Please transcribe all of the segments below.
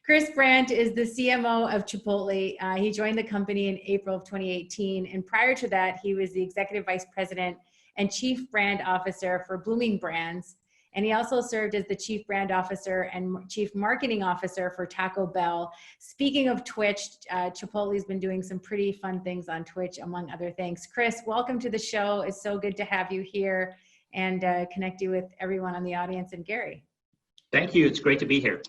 Chris Brandt is the CMO of Chipotle. He joined the company in April of 2018. And prior to that, he was the Executive Vice President and Chief Brand Officer for Blooming Brands. And he also served as the Chief Brand Officer and Chief Marketing Officer for Taco Bell. Speaking of Twitch, Chipotle's been doing some pretty fun things on Twitch, among other things. Chris, welcome to the show. It's so good to have you here and connect you with everyone on the audience and Gary. Thank you. It's great to be here.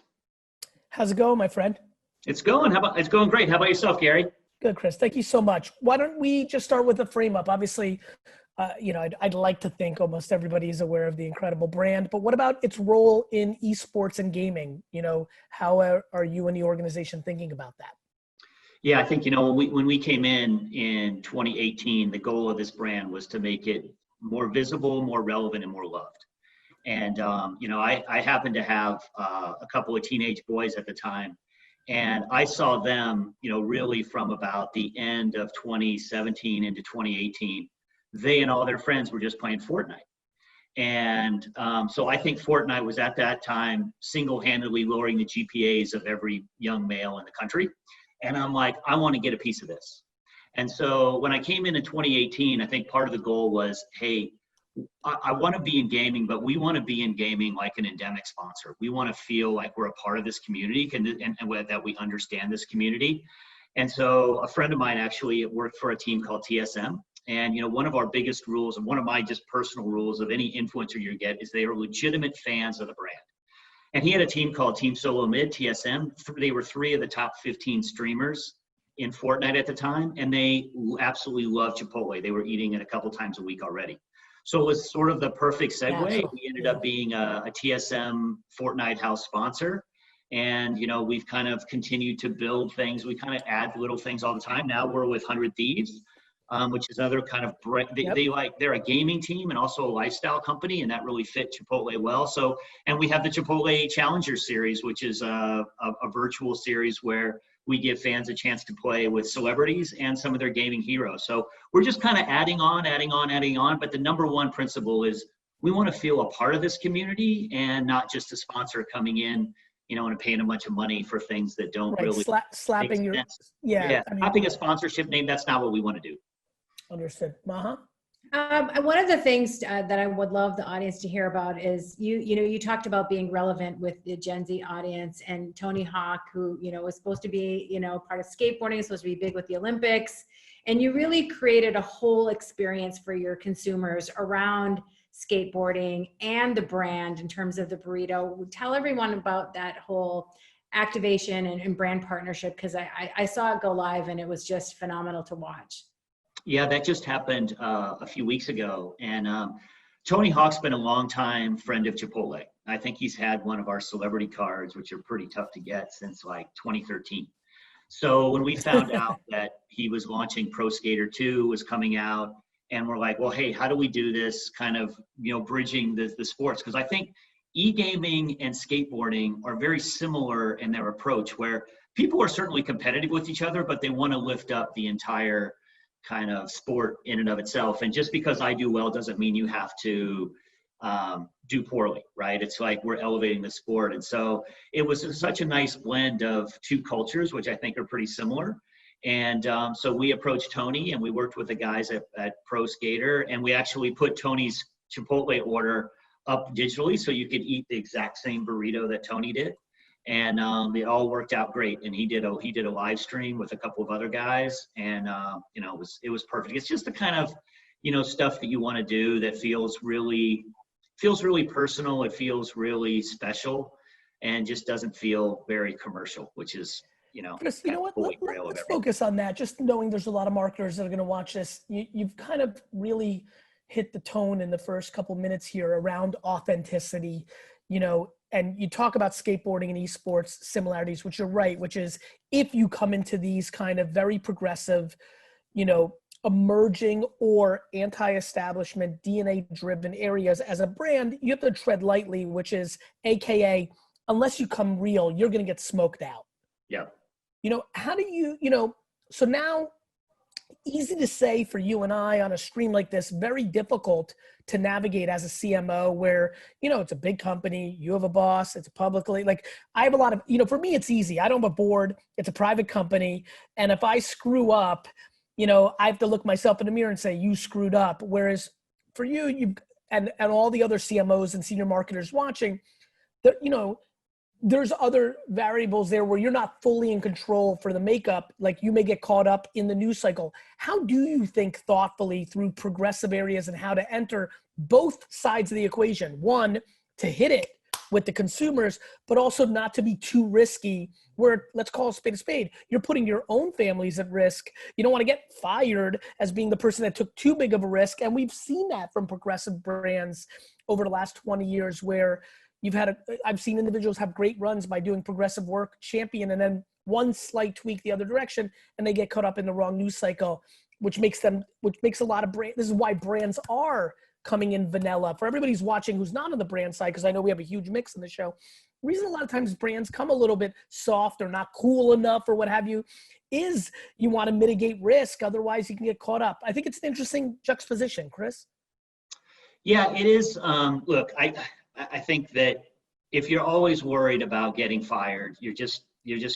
How's it going, my friend? It's going. It's going great. How about yourself, Gary? Good, Chris. Thank you so much. Why don't we just start with a frame up? Obviously, I'd like to think almost everybody is aware of the incredible brand, but what about its role in esports and gaming? How are you and the organization thinking about that? Yeah, I think, when we came in 2018, the goal of this brand was to make it more visible, more relevant, and more loved. And, I happened to have a couple of teenage boys at the time, and I saw them, really from about the end of 2017 into 2018, they and all their friends were just playing Fortnite. And so I think Fortnite was at that time single-handedly lowering the GPAs of every young male in the country. And I'm like, I want to get a piece of this. And so when I came in 2018, I think part of the goal was, hey, I want to be in gaming, but we want to be in gaming like an endemic sponsor. We want to feel like we're a part of this community and that we understand this community. And so a friend of mine actually worked for a team called TSM. And, one of our biggest rules, and one of my just personal rules of any influencer you get, is they are legitimate fans of the brand. And he had a team called Team Solo Mid, TSM. They were 3 of the top 15 streamers in Fortnite at the time, and they absolutely loved Chipotle. They were eating it a couple times a week already. So it was sort of the perfect segue. Yeah. We ended up being a TSM Fortnite house sponsor. And, we've kind of continued to build things. We kind of add little things all the time. Now we're with 100 Thieves, which is another kind of they're a gaming team and also a lifestyle company, and that really fit Chipotle well. So, and we have the Chipotle Challenger Series, which is a virtual series where we give fans a chance to play with celebrities and some of their gaming heroes. So we're just kind of adding on. But the number one principle is we want to feel a part of this community and not just a sponsor coming in, and paying a bunch of money for things that don't really slapping your sense. yeah. Slapping a sponsorship name. That's not what we want to do. Understood. Maha? One of the things that I would love the audience to hear about is you talked about being relevant with the Gen Z audience, and Tony Hawk, who, was supposed to be, part of skateboarding, is supposed to be big with the Olympics. And you really created a whole experience for your consumers around skateboarding and the brand in terms of the burrito. Tell everyone about that whole activation and brand partnership, because I saw it go live and it was just phenomenal to watch. Yeah, that just happened a few weeks ago. And Tony Hawk's been a longtime friend of Chipotle. I think he's had one of our celebrity cards, which are pretty tough to get, since like 2013. So when we found out that he was launching Pro Skater 2 was coming out, and we're like, well, hey, how do we do this kind of, bridging the sports? Because I think e-gaming and skateboarding are very similar in their approach, where people are certainly competitive with each other, but they want to lift up the entire kind of sport in and of itself. And just because I do well doesn't mean you have to do poorly, right? It's like we're elevating the sport. And so it was such a nice blend of two cultures, which I think are pretty similar. And so we approached Tony and we worked with the guys at Pro Skater, and we actually put Tony's Chipotle order up digitally so you could eat the exact same burrito that Tony did. And it all worked out great. And he did a live stream with a couple of other guys, and it was perfect. It's just the kind of stuff that you want to do that feels really personal. It feels really special, and just doesn't feel very commercial, which is Chris, let's focus on that. Just knowing there's a lot of marketers that are going to watch this, you've kind of really hit the tone in the first couple minutes here around authenticity, and you talk about skateboarding and esports similarities, which you're right, which is if you come into these kind of very progressive, emerging or anti-establishment DNA-driven areas as a brand, you have to tread lightly, which is AKA, unless you come real, you're going to get smoked out. Yeah. How do you, so now Easy to say for you and I on a stream like this, very difficult to navigate as a CMO where, you know, it's a big company, you have a boss, it's publicly, like I have a lot of, you know, for me, it's easy. I don't have a board, it's a private company. And if I screw up, you know, I have to look myself in the mirror and say, you screwed up. Whereas for you, and all the other CMOs and senior marketers watching, you know, there's other variables there where you're not fully in control for the makeup. Like you may get caught up in the news cycle. How do you think thoughtfully through progressive areas and how to enter both sides of the equation? One, to hit it with the consumers, but also not to be too risky where, let's call a spade. You're putting your own families at risk. You don't want to get fired as being the person that took too big of a risk. And we've seen that from progressive brands over the last 20 years where I've seen individuals have great runs by doing progressive work, champion, and then one slight tweak the other direction, and they get caught up in the wrong news cycle, which makes a lot of brands. This is why brands are coming in vanilla. For everybody who's watching who's not on the brand side, because I know we have a huge mix in the show, the reason a lot of times brands come a little bit soft or not cool enough or what have you is you want to mitigate risk. Otherwise, you can get caught up. I think it's an interesting juxtaposition, Chris. Yeah, it is. Look, I think that if you're always worried about getting fired, you're just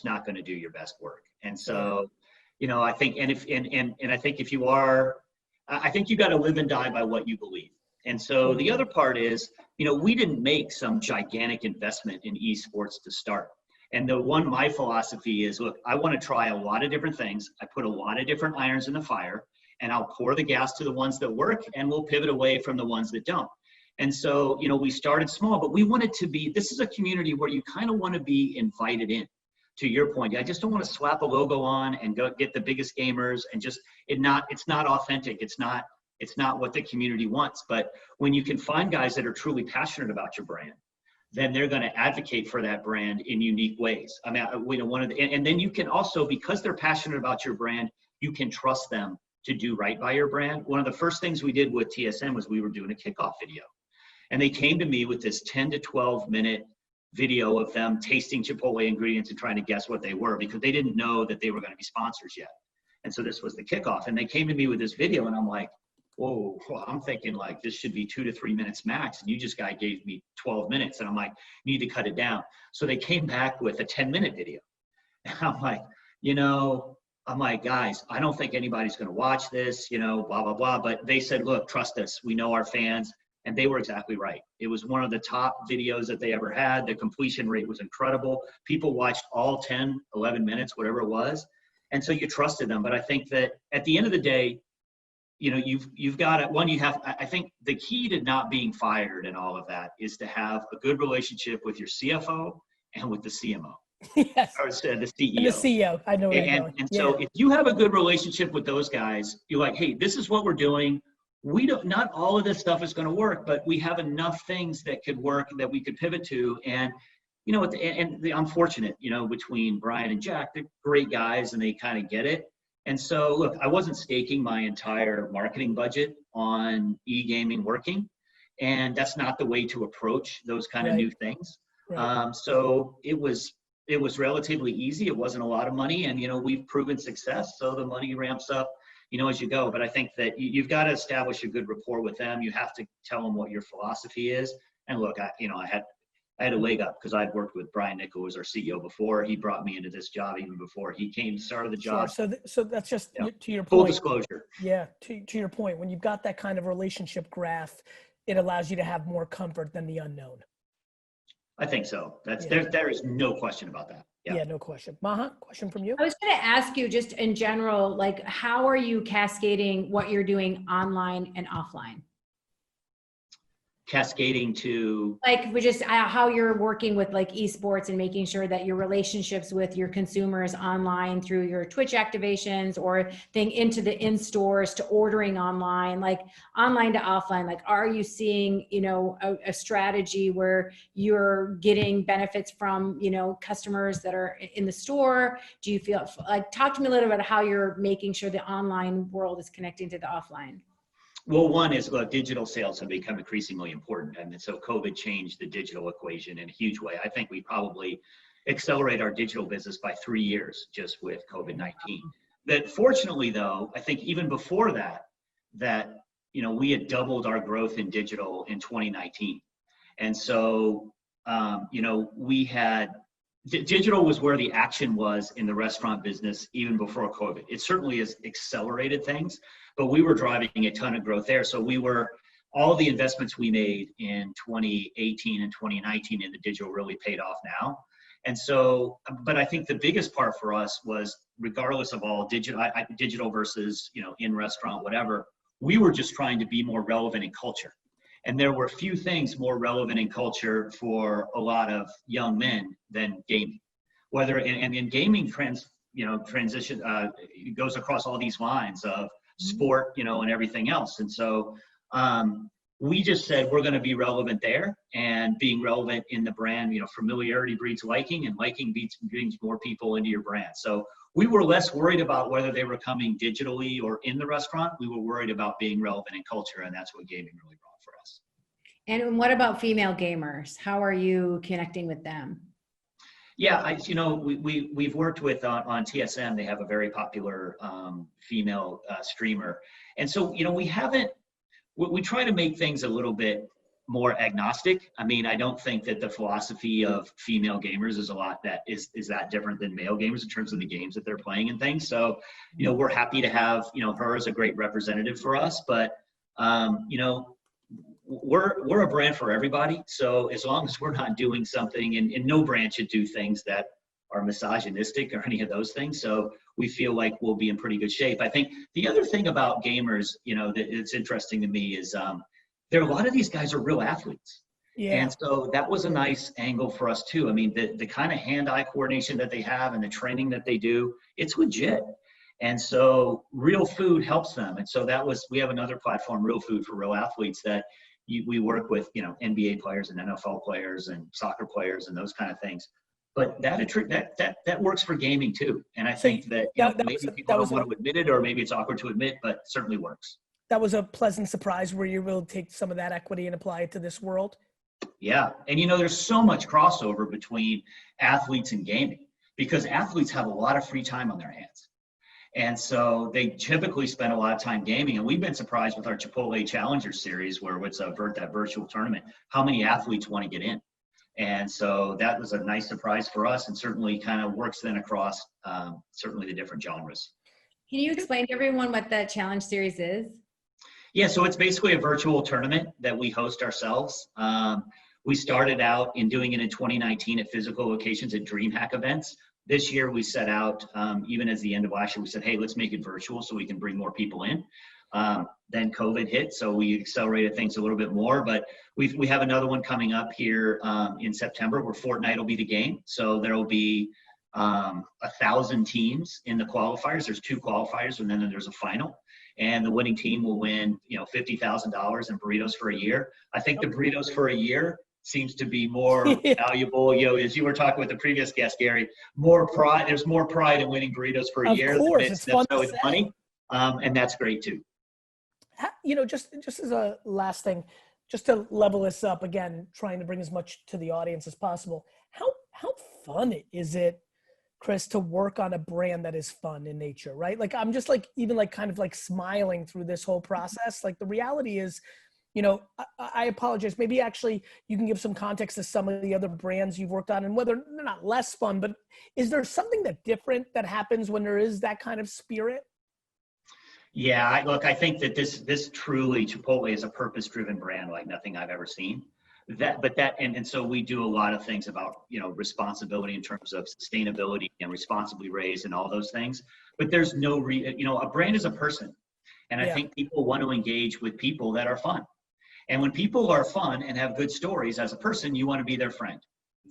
not going to do your best work. And so, you know, I think, and I think if you are, I think you got to live and die by what you believe. And so the other part is, you know, we didn't make some gigantic investment in esports to start. And my philosophy is, look, I want to try a lot of different things. I put a lot of different irons in the fire, and I'll pour the gas to the ones that work, and we'll pivot away from the ones that don't. And so, you know, we started small, but we wanted to be, this is a community where you kind of want to be invited in. To your point, I just don't want to slap a logo on and go get the biggest gamers and just, it's not authentic. It's not what the community wants. But when you can find guys that are truly passionate about your brand, then they're going to advocate for that brand in unique ways. I mean, you know, and then you can also, because they're passionate about your brand, you can trust them to do right by your brand. One of the first things we did with TSN was we were doing a kickoff video. And they came to me with this 10 to 12 minute video of them tasting Chipotle ingredients and trying to guess what they were because they didn't know that they were going to be sponsors yet. And so this was the kickoff. And they came to me with this video and I'm like, whoa, I'm thinking like this should be 2 to 3 minutes max. And you just gave me 12 minutes. And I'm like, you need to cut it down. So they came back with a 10-minute video. And I'm like, you know, guys, I don't think anybody's going to watch this, you know, blah, blah, blah. But they said, look, trust us. We know our fans. And they were exactly right. It was one of the top videos that they ever had. The completion rate was incredible. People watched all 10, 11 minutes, whatever it was. And so you trusted them. But I think that at the end of the day, you know, you've got to, I think the key to not being fired and all of that is to have a good relationship with your CFO and with the CMO. Yes. Or the CEO. And the CEO. I know where you're going. And so if you have a good relationship with those guys, you're like, hey, this is what we're doing. Not all of this stuff is going to work, but we have enough things that could work that we could pivot to. And, you know, I'm fortunate, you know, between Brian and Jack, they're great guys and they kind of get it. And so, look, I wasn't staking my entire marketing budget on e-gaming working. And that's not the way to approach those kind of new things. Right. So it was relatively easy. It wasn't a lot of money. And, you know, we've proven success. So the money ramps up, you know, as you go. But I think that you've got to establish a good rapport with them. You have to tell them what your philosophy is. And look, I had a leg up because I'd worked with Brian Nichol, who was our CEO before. He brought me into this job even before he started the job. Sure. So that's just to your point. Full disclosure. Yeah. To your point, when you've got that kind of relationship graph, it allows you to have more comfort than the unknown. I think so. There is no question about that. Yeah, no question. Maha, question from you? I was going to ask you just in general, like, how are you cascading what you're doing online and offline? Cascading to like how you're working with like esports and making sure that your relationships with your consumers online through your Twitch activations or thing into the in-stores to ordering online, like online to offline, like are you seeing, you know, a strategy where you're getting benefits from, you know, customers that are in the store? Do you feel like, talk to me a little bit about how you're making sure the online world is connecting to the offline? Well, one is, look, digital sales have become increasingly important. And so COVID changed the digital equation in a huge way. I think we probably accelerate our digital business by 3 years just with COVID-19. that fortunately though, I think even before that, we had doubled our growth in digital in 2019. And so, digital was where the action was in the restaurant business even before COVID. It certainly has accelerated things, but we were driving a ton of growth there. So all the investments we made in 2018 and 2019 in the digital really paid off now. And so, but I think the biggest part for us was, regardless of all digital versus, in restaurant, whatever, we were just trying to be more relevant in culture. And there were few things more relevant in culture for a lot of young men than gaming. And gaming transition goes across all these lines of sport, and everything else. And so we just said we're going to be relevant there, and being relevant in the brand, familiarity breeds liking, and liking brings more people into your brand. So we were less worried about whether they were coming digitally or in the restaurant. We were worried about being relevant in culture, and that's what gaming really brought for us. And what about female gamers? How are you connecting with them? Yeah, we've worked with on TSM. They have a very popular female streamer, and so we try to make things a little bit more agnostic. I mean, I don't think that the philosophy of female gamers is a lot that is that different than male gamers in terms of the games that they're playing and things. So, we're happy to have, her as a great representative for us, but, we're a brand for everybody. So as long as we're not doing something, and no brand should do things that are misogynistic or any of those things. So we feel like we'll be in pretty good shape. I think the other thing about gamers, that it's interesting to me is, a lot of these guys are real athletes. Yeah. And so that was a nice angle for us too. I mean, the kind of hand-eye coordination that they have and the training that they do, it's legit. And so Real Food helps them. And so we have another platform, Real Food for Real Athletes, that we work with, NBA players and NFL players and soccer players and those kind of things. But that works for gaming too. And I think that maybe people don't want to admit it, or maybe it's awkward to admit, but certainly works. That was a pleasant surprise where you will take some of that equity and apply it to this world. Yeah. And there's so much crossover between athletes and gaming, because athletes have a lot of free time on their hands. And so they typically spend a lot of time gaming. And we've been surprised with our Chipotle Challenger Series, where it's that virtual tournament, how many athletes want to get in. And so that was a nice surprise for us, and certainly kind of works then across certainly the different genres. Can you explain to everyone what that Challenge Series is? Yeah, so it's basically a virtual tournament that we host ourselves. We started out in doing it in 2019 at physical locations at DreamHack events. This year we set out, even as the end of last year, we said, hey, let's make it virtual so we can bring more people in. Then COVID hit, so we accelerated things a little bit more, but we have another one coming up here in September where Fortnite will be the game. So there will be 1,000 teams in the qualifiers. There's 2 qualifiers, and then there's a final. And the winning team will win, $50,000 in burritos for a year. I think the burritos for a year seems to be more valuable. As you were talking with the previous guest, Gary, more pride. There's more pride in winning burritos for a year. Of course, it's fun to say. Money, and that's great too. Just as a last thing, just to level this up again, trying to bring as much to the audience as possible. How fun is it, Chris, to work on a brand that is fun in nature, right? Like, I'm just kind of smiling through this whole process. Like, the reality is, I apologize. Maybe actually you can give some context to some of the other brands you've worked on and whether they're not less fun, but is there something different that happens when there is that kind of spirit? Yeah, I think that this truly, Chipotle is a purpose-driven brand like nothing I've ever seen. And so we do a lot of things about, responsibility in terms of sustainability and responsibly raised and all those things. But there's no a brand is a person. And I think people want to engage with people that are fun. And when people are fun and have good stories as a person, you want to be their friend.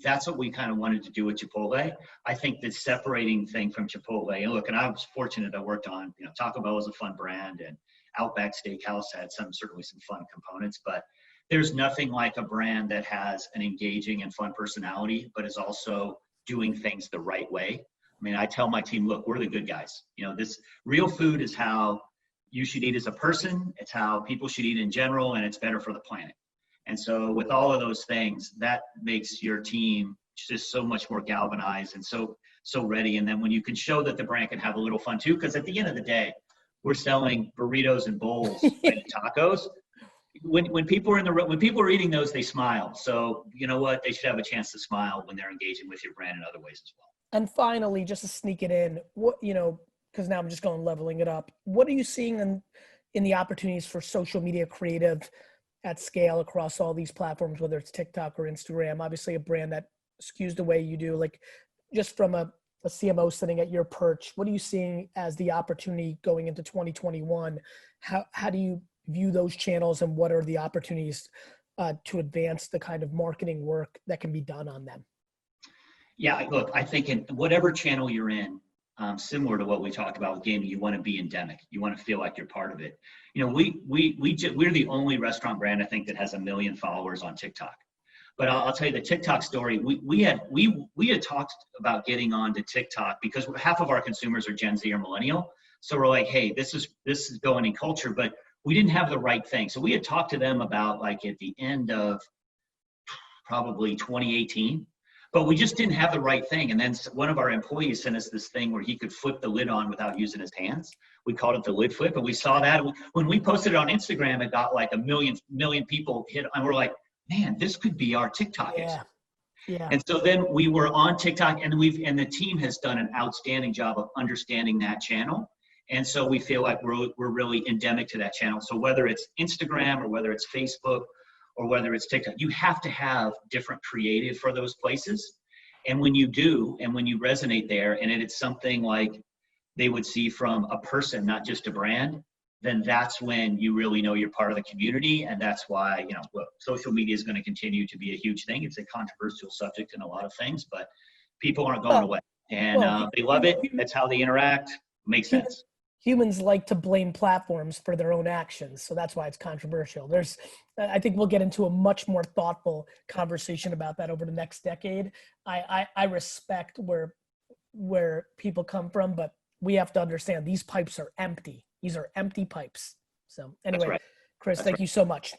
That's what we kind of wanted to do with Chipotle. I think the separating thing from Chipotle, and I was fortunate I worked on, Taco Bell is a fun brand, and Outback Steakhouse had certainly some fun components, but there's nothing like a brand that has an engaging and fun personality, but is also doing things the right way. I mean, I tell my team, look, we're the good guys. This Real Food is how you should eat as a person. It's how people should eat in general, and it's better for the planet. And so with all of those things, that makes your team just so much more galvanized and so ready. And then when you can show that the brand can have a little fun too, because at the end of the day, we're selling burritos and bowls and tacos. When people are when people are eating those, they smile. So you know what? They should have a chance to smile when they're engaging with your brand in other ways as well. And finally, just to sneak it in, what, because now I'm just going leveling it up. What are you seeing in the opportunities for social media creative at scale across all these platforms, whether it's TikTok or Instagram? Obviously a brand that skews the way you do, like just from a CMO sitting at your perch, what are you seeing as the opportunity going into 2021? How do you view those channels, and what are the opportunities to advance the kind of marketing work that can be done on them? Yeah, look, I think in whatever channel you're in, similar to what we talked about with gaming, you want to be endemic. You want to feel like you're part of it. We're the only restaurant brand, I think, that has 1 million followers on TikTok. But I'll tell you the TikTok story. We had talked about getting onto TikTok because half of our consumers are Gen Z or millennial. So we're like, hey, this is going in culture, but we didn't have the right thing. So we had talked to them about like at the end of probably 2018, but we just didn't have the right thing. And then one of our employees sent us this thing where he could flip the lid on without using his hands. We called it the lid flip, and we saw that when we posted it on Instagram, it got like 1 million people hit, and we're like, man, this could be our TikTok. Yeah. And so then we were on TikTok, and the team has done an outstanding job of understanding that channel. And so we feel like we're really endemic to that channel. So whether it's Instagram or whether it's Facebook or whether it's TikTok, you have to have different creative for those places. And when you do, and when you resonate there, and it's something like they would see from a person, not just a brand, then that's when you really know you're part of the community. And that's why, social media is going to continue to be a huge thing. It's a controversial subject in a lot of things, but people aren't going away. And they love it. That's how they interact. Makes sense. Humans like to blame platforms for their own actions. So that's why it's controversial. I think we'll get into a much more thoughtful conversation about that over the next decade. I respect where people come from, but we have to understand these pipes are empty. These are empty pipes. So anyway, right. Chris, thank you so much.